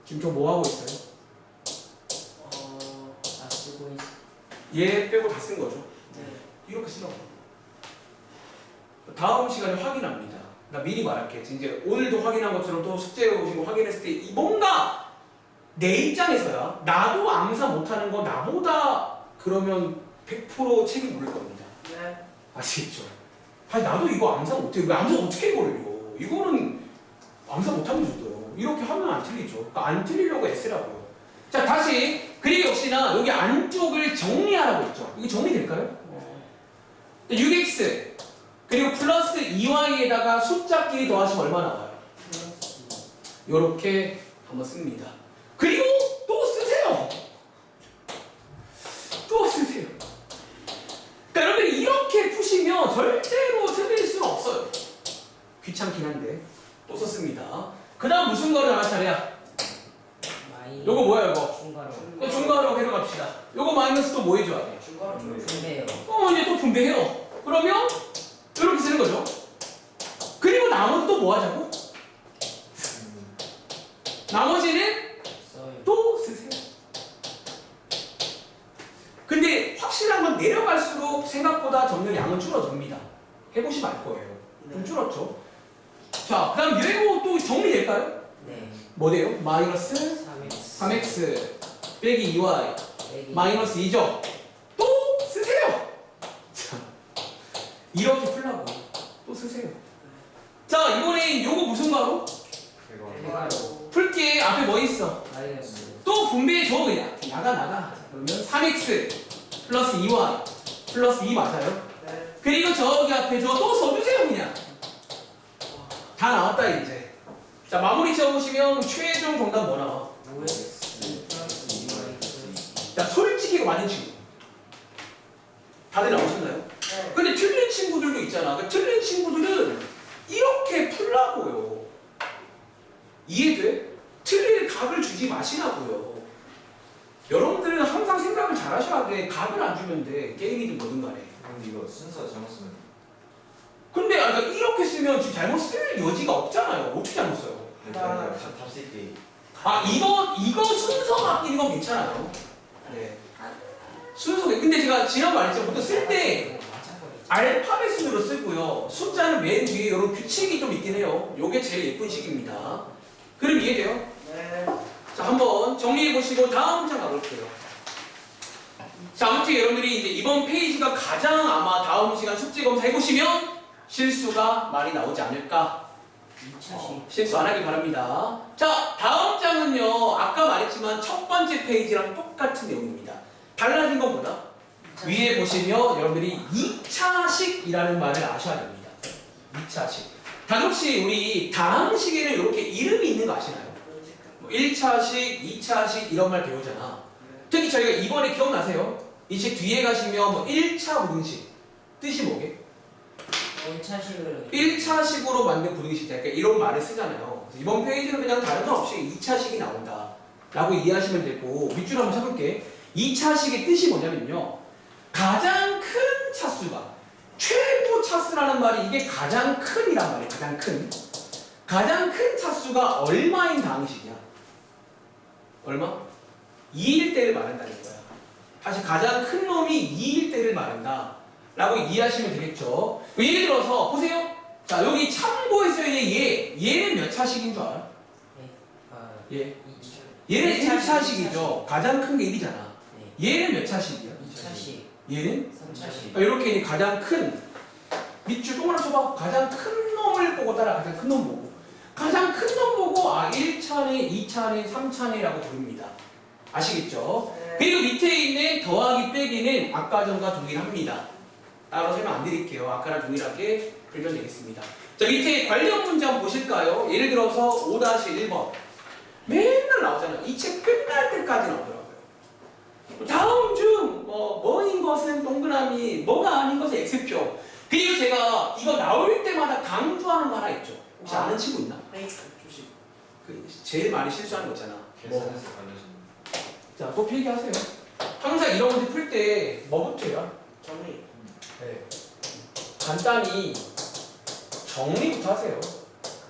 지금 저 뭐 하고 있어요? 다 쓰고 있어. 얘 빼고 다 쓴 거죠. 네. 이렇게 쓰라고. 다음 시간에 확인합니다. 나 미리 말할게. 이제 오늘도 확인한 것처럼 또 숙제에 오신 거 확인했을 때 뭔가 내 입장에서야 나도 암사 못하는 거 나보다 그러면 100% 책임 물을 겁니다. 네. 아시겠죠? 아니 나도 이거 암사 못해. 왜 암사 어떻게 걸려? 이거는 암사 못하면 좋대요. 이렇게 하면 안 틀리죠. 그러니까 안 틀리려고 애쓰라고요. 자 다시 그리고 역시나 여기 안쪽을 정리하라고 했죠. 이게 정리될까요? 6x 그리고 플러스 2y에다가 숫자끼리 더하시면 얼마 나와요? 이렇게 한번 씁니다. 그리고 또 쓰세요. 또 쓰세요. 그러니까 여러분이 이렇게 푸시면 절대로 틀릴 수는 없어요. 귀찮긴 한데 또 썼습니다. 그 다음 무슨 거를 나갈 차례야? 마이. 요거 뭐야 이거? 중괄호. 또 중괄호 해석합시다. 요거 마이너스 또 뭐 해줘야 돼? 중괄호 좀 분배요. 이제 또 분배해요. 그러면 이렇게 쓰는 거죠. 그리고 나머지 또 뭐 하자고? 나머지는 써요. 또 쓰세요. 근데 확실한 건 내려갈수록 생각보다 적는 양은 줄어듭니다. 해보시면 알 거예요. 좀 줄었죠. 자, 그 다음 얘고 또 정리될까요? 네. 뭐 돼요? 마이너스 3x. 3x 빼기 2y 빼기. 마이너스 2죠. 또 쓰세요. 자, 이렇게 풀라고 또 쓰세요. 자, 이번엔 요거 무슨 가로? 대괄호. 풀게 앞에 뭐 있어? 마이너스. 또 분배해줘 그냥. 나가. 그러면 3x 플러스 2y 플러스 2 맞아요? 네. 그리고 저기 앞에 저 또 써주세요 그냥. 다 나왔다 이제. 자 마무리 지어보시면 최종 정답 뭐 나와? 5x 플러스 2y. 자 솔직히 이거 맞는 친구. 다들 나오셨나요? 네. 근데 틀린 친구들도 있잖아. 그 틀린 친구들은 이렇게 풀라고요. 이해돼? 틀릴 각을 주지 마시라고요. 여러분들은 항상 생각을 잘 하셔야 돼. 각을 안 주면 돼. 게임이든 뭐든 간에. 근데 이거 순서 잘못 쓰면 근데 그러니까 이렇게 쓰면 지금 잘못 쓸 여지가 없잖아요. 어떻게 잘못 써요? 답쓸때 아 이거 순서 바뀌는 건 괜찮아요. 네. 순서 근데 제가 지난번에 말했죠. 보통 쓸 때 알파벳 순으로 쓰고요. 숫자는 맨 뒤에 이런 규칙이 좀 있긴 해요. 요게 제일 예쁜 식입니다. 그럼 이해돼요? 네. 자 한번 정리해 보시고 다음 문장 가볼게요. 자 아무튼 여러분들이 이제 이번 페이지가 가장 아마 다음 시간 숙제 검사 해보시면 실수가 많이 나오지 않을까. 2차식. 실수 안 하길 바랍니다. 자 다음 장은요 아까 말했지만 첫 번째 페이지랑 똑같은 내용입니다. 달라진 건 뭐다? 위에 보시면 여러분들이 2차식이라는 말을 아셔야 됩니다. 2차식. 다혹시 우리 다항식에는 이렇게 이름이 있는 거 아시나요? 뭐 1차식, 2차식 이런 말 배우잖아. 특히 저희가 이번에 기억나세요? 이 책 뒤에 가시면 뭐 1차 부등식 뜻이 뭐게? 1차식으로. 1차식으로 만든 부등식 그러니까 이런 말을 쓰잖아요. 그래서 이번 페이지는 그냥 다른 거 없이 2차식이 나온다 라고 이해하시면 되고 밑줄 한번 쳐볼게. 2차식의 뜻이 뭐냐면요 가장 큰 차수가 최고 차수라는 말이 이게 가장 큰이란 말이에요. 가장 큰 차수가 얼마인 다항식이야? 얼마? 2일 때를 말한다는 거야. 다시 가장 큰 놈이 2일 때를 말한다 라고 이해하시면 되겠죠. 예를 들어서 보세요. 자 여기 참고해서의 얘는 몇 차식인 줄 알아? 네. 아, 얘. 2차. 얘는 1차식. 1차식이죠. 가장 큰 게 1이잖아. 네. 얘는 몇 차식이야? 2차식. 얘는? 3차식. 이렇게 이제 가장 큰 밑줄 동그랗게 쳐봐. 가장 큰 놈을 보고 따라 가장 큰 놈 보고 가장 큰 놈 보고 1차네, 2차네, 3차네라고 부릅니다. 아시겠죠? 네. 그리고 밑에 있는 더하기 빼기는 아까 전과 동일합니다. 따로 설명 안 드릴게요. 아까랑 동일하게 풀면 되겠습니다. 자 밑에 관련 문제 한번 보실까요? 예를 들어서 5-1번 맨날 나오잖아요. 이 책 끝날 때까지 나오더라고요. 다음 중 뭐인 것은 동그라미, 뭐가 아닌 것은 X표. 그리고 제가 이거 나올 때마다 강조하는 거 하나 있죠. 혹시 아는 친구 있나? 페이크 조심. 그 제일 많이 실수하는 거 있잖아. 계산해서 알려주는 자, 또 필기하세요. 항상 이런 문제 풀 때 뭐부터 해요? 정리. 네. 간단히 정리부터 하세요.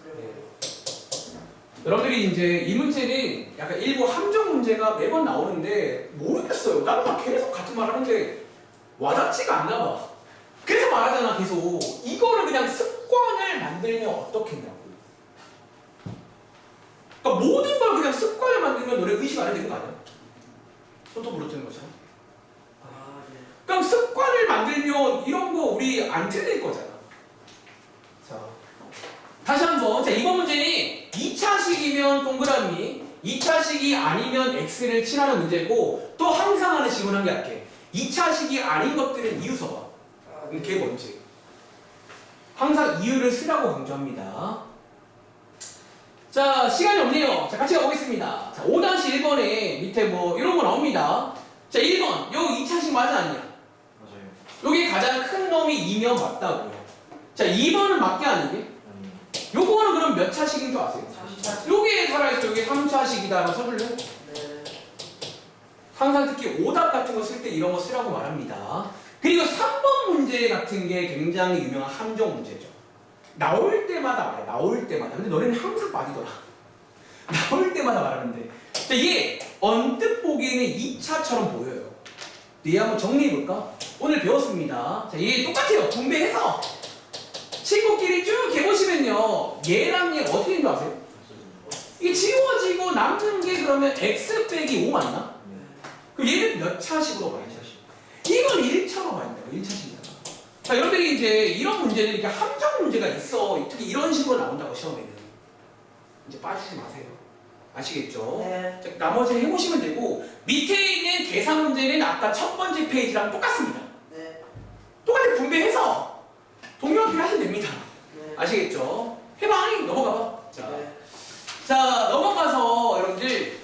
그래요. 여러분들이 이제 이 문제는 약간 일부 함정 문제가 매번 나오는데 모르겠어요. 나는 막 계속 같은 말 하는데 와닿지가 않나 봐. 그래서 말하잖아 계속. 이거를 그냥 습관을 만들면 어떻겠냐고. 그러니까 모든 걸 그냥 습관을 만들면 너네 의식 안 해도 되는 거 아니야? 손톱 부러뜨는 것처럼. 아, 네. 그럼 습관을 만들면 이런 거 우리 안 틀릴 거잖아. 자, 다시 한번. 자, 이번 문제는 2차식이면 동그라미, 2차식이 아니면 X를 칠하는 문제고, 또 항상 하는 질문 한 개 할게. 2차식이 아닌 것들은 이유 써봐. 아, 그럼 그게 뭔지. 항상 이유를 쓰라고 강조합니다. 자, 시간이 없네요. 자, 같이 가보겠습니다. 자, 5-1번에 밑에 뭐 이런 거 나옵니다. 자, 1번. 요 2차식 맞아 아니야? 맞아요. 요게 가장 큰 놈이 2면 맞다고요. 자, 2번은 맞게 아니게? 아니. 요거는 그럼 몇 차식인 줄 아세요? 3차. 요게 살아있어. 요게 3차식이다. 라고 써줄래? 네. 항상 특히 오답 같은 거 쓸 때 이런 거 쓰라고 말합니다. 그리고 3번 문제 같은 게 굉장히 유명한 함정 문제죠. 나올 때마다 말해. 나올 때마다. 근데 너네는 항상 빠지더라. 나올 때마다 말하는데. 자, 이게 언뜻 보기에는 2차처럼 보여요. 얘 한번 정리해볼까? 오늘 배웠습니다. 자, 얘 똑같아요. 분배해서 친구끼리 쭉 해보시면요. 얘랑 얘 어떻게 되는 줄 아세요? 이게 지워지고 남는 게 그러면 x 빼기 5 맞나? 네. 그럼 얘는 몇 차식으로 봐야 돼? 이건 1차로 봐야 돼요. 1차식이잖아. 자, 여러분들이 이제 이런 문제는 이렇게 함정 문제가 있어. 특히 이런 식으로 나온다고 시험에는. 이제 빠지지 마세요. 아시겠죠? 네. 자, 나머지 해보시면 되고, 밑에 있는 계산 문제는 아까 첫 번째 페이지랑 똑같습니다. 네. 똑같이 분배해서 동일하게 하시면 됩니다. 네. 아시겠죠? 해봐. 넘어가봐. 자, 네. 자, 넘어가서 여러분들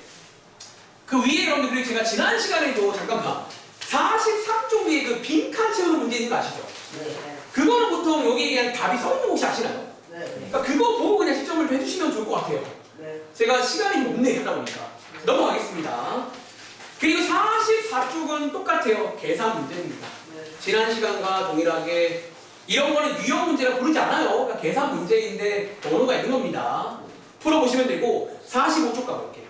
그 위에 여러분들 제가 지난 시간에도 잠깐만 43쪽 위에 그 빈칸 채우는 문제 있는 거 아시죠? 네. 그거는 보통 여기에 대한 답이 써 있는 거 혹시 아시나요? 네. 그러니까 그거 보고 그냥 시점을 해주시면 좋을 것 같아요. 네. 제가 시간이 없네 하다 보니까 넘어가겠습니다. 그리고 44쪽은 똑같아요. 계산 문제입니다. 네. 지난 시간과 동일하게 이런 거는 유형 문제라 부르지 않아요. 그러니까 계산 문제인데 번호가 있는 겁니다. 풀어보시면 되고 45쪽 가볼게요.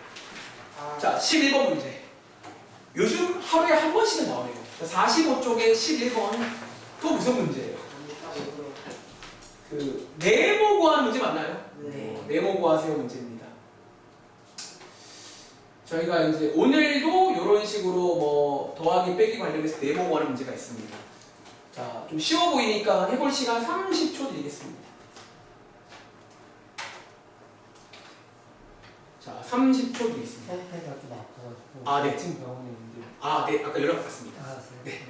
아, 자, 11번 문제. 요즘 하루에 한 번씩은 나오네요. 45쪽에 11번. 또 무슨 문제예요? 그 네모 구하는 문제 맞나요? 네. 네모 구하세요 문제입니다. 저희가 이제 오늘도 이런 식으로 뭐 더하기 빼기 관련해서 네모 구하는 문제가 있습니다. 자, 좀 쉬워 보이니까 해볼 시간 30초 드리겠습니다. 자, 30초 드리겠습니다. 해가 좀 아파가지고 아, 네. 지금 병원에 있는데 아, 네, 아까 연락 받았습니다. 알았어요. 네.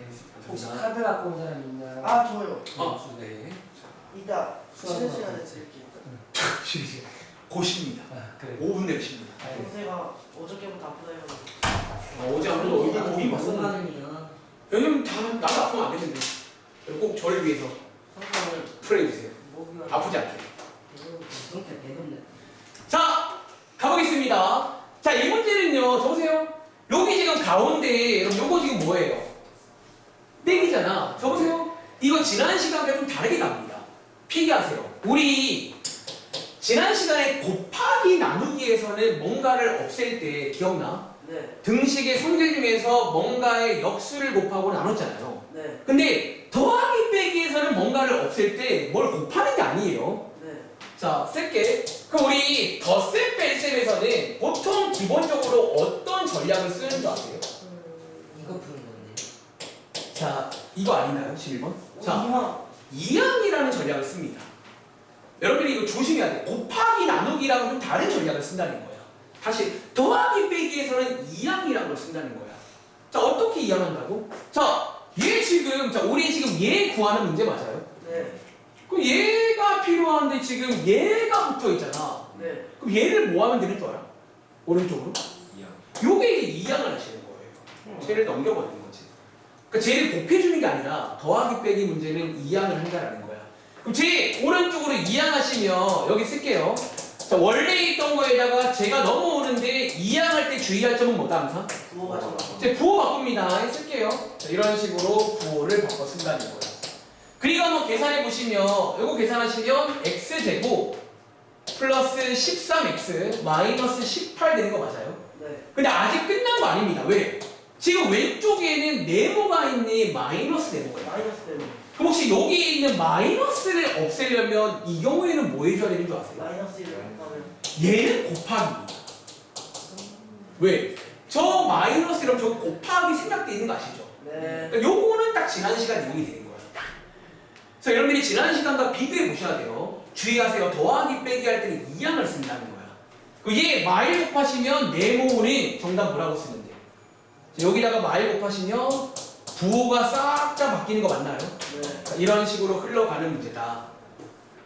혹시 감사합니다. 카드 갖고 온 사람 있나요? 아, 저요. 네. 이따 수학 쉬는 시간에 드릴게요. 고십니다. 아, 그래. 5분 내십니다. 동생아 어저께부터 아프다 해가지고. 어제 아무래도 얼굴 고민 봤었는데. 건강이요. 왜냐면 다 나도 아프면 안 되는데. 꼭 저를 위해서 성공을 프레이해주세요. 목이 아프지 않게. 그렇게 배웠네. 자, 가보겠습니다. 자, 이 문제는요, 저보세요. 여기 지금 가운데, 여러분, 요거 지금 뭐예요? 땡이잖아. 저보세요. 이거 지난 시간과 좀 다르게 갑니다. 필기하세요. 우리 지난 시간에 곱하기 나누기에서는 뭔가를 없앨 때 기억나? 네. 등식의 성질 중에서 뭔가의 역수를 곱하고 나눴잖아요. 네. 근데 더하기 빼기에서는 뭔가를 없앨 때 뭘 곱하는 게 아니에요. 네. 자, 쓸게. 그럼 우리 덧셈 뺄셈에서는 보통 기본적으로 어떤 전략을 쓰는 줄 아세요? 이거 푸는 건데. 자, 이거 아닌가요? 11번? 자, 이형. 이항이라는 전략을 씁니다. 여러분들이 이거 조심해야 돼요. 곱하기 나누기랑은 좀 다른 전략을 쓴다는 거예요. 다시 더하기 빼기에서는 이항이라는 걸 쓴다는 거야. 자, 어떻게 이항한다고? 자, 얘 지금, 자, 우리 지금 얘 구하는 문제 맞아요? 네. 그럼 얘가 필요한데 지금 얘가 붙어 있잖아. 네. 그럼 얘를 뭐 하면 되는 줄 알아? 오른쪽으로? 이양. 요게 이제 이항을 하시는 거예요. 쟤를 넘겨버리는 거지. 그러니까 쟤를 곱해주는 게 아니라 더하기 빼기 문제는 이항을 한다라는 거야. 그럼 쟤 오른쪽으로 이항하시면 여기 쓸게요. 자, 원래 있던 거에다가 제가 넘어오는데 이항할 때 주의할 점은 뭐다 항상? 부호가 좀 제 부호 바꿉니다. 쓸게요. 자, 이런 식으로 부호를 바꿔 쓴다는 거예요. 그리고 한번 계산해 보시면 이거 계산하시면 x제곱 플러스 13x 마이너스 18 되는 거 맞아요? 네. 근데 아직 끝난 거 아닙니다. 왜? 지금 왼쪽에는 네모가 있는 마이너스 네모가 있어요. 마이너스 때문에. 그럼 혹시 여기 있는 마이너스를 없애려면 이 경우에는 뭐 해줘야 되는 줄 아세요? 마이너스 1을 곱하면. 얘는 곱하기입니다. 왜? 저 마이너스랑 저 곱하기 생략돼 있는 거 아시죠? 네. 그러니까 요거는 딱 지난 시간 이용이 되는 거예요. 그래서 여러분들이 지난 시간과 비교해 보셔야 돼요. 주의하세요. 더하기 빼기 할 때는 이 양을 쓴다는 거야. 얘 마일 곱하시면 네모는 정답 뭐라고 쓰면 돼요? 여기다가 마일 곱하시면 부호가 싹 다 바뀌는 거 맞나요? 네. 자, 이런 식으로 흘러가는 문제다.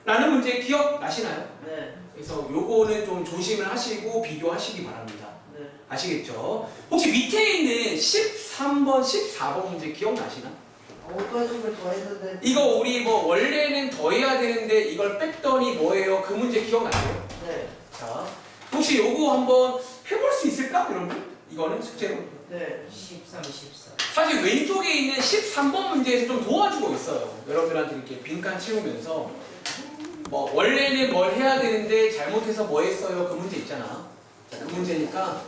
라는 문제 기억나시나요? 네. 그래서 요거는 좀 조심을 하시고 비교하시기 바랍니다. 네. 아시겠죠? 혹시 밑에 있는 13번, 14번 문제 기억나시나? 어떤 더했는데. 이거 우리 뭐 원래는 더해야 되는데 이걸 뺐더니 뭐예요? 그 문제 기억나세요? 네. 자, 혹시 요거 한번 해볼 수 있을까? 여러분? 이거는 숙제로. 네. 13, 14. 사실 왼쪽에 있는 13번 문제에서 좀 도와주고 있어요. 여러분들한테 이렇게 빈칸 채우면서 뭐 원래는 뭘 해야 되는데 잘못해서 뭐 했어요? 그 문제 있잖아. 자, 그 문제니까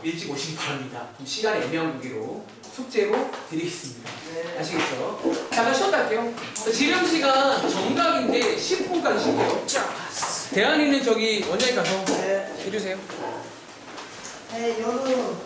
일찍 오시기 바랍니다. 좀 시간이 애매한 무기로 숙제로 드리겠습니다. 네. 아시겠죠? 잠깐 쉬었다 할게요. 지금 시간 정각인데 10분까지 쉴게요. 대안에 있는 저기 원장님 가서 네. 해주세요. 네, 여름.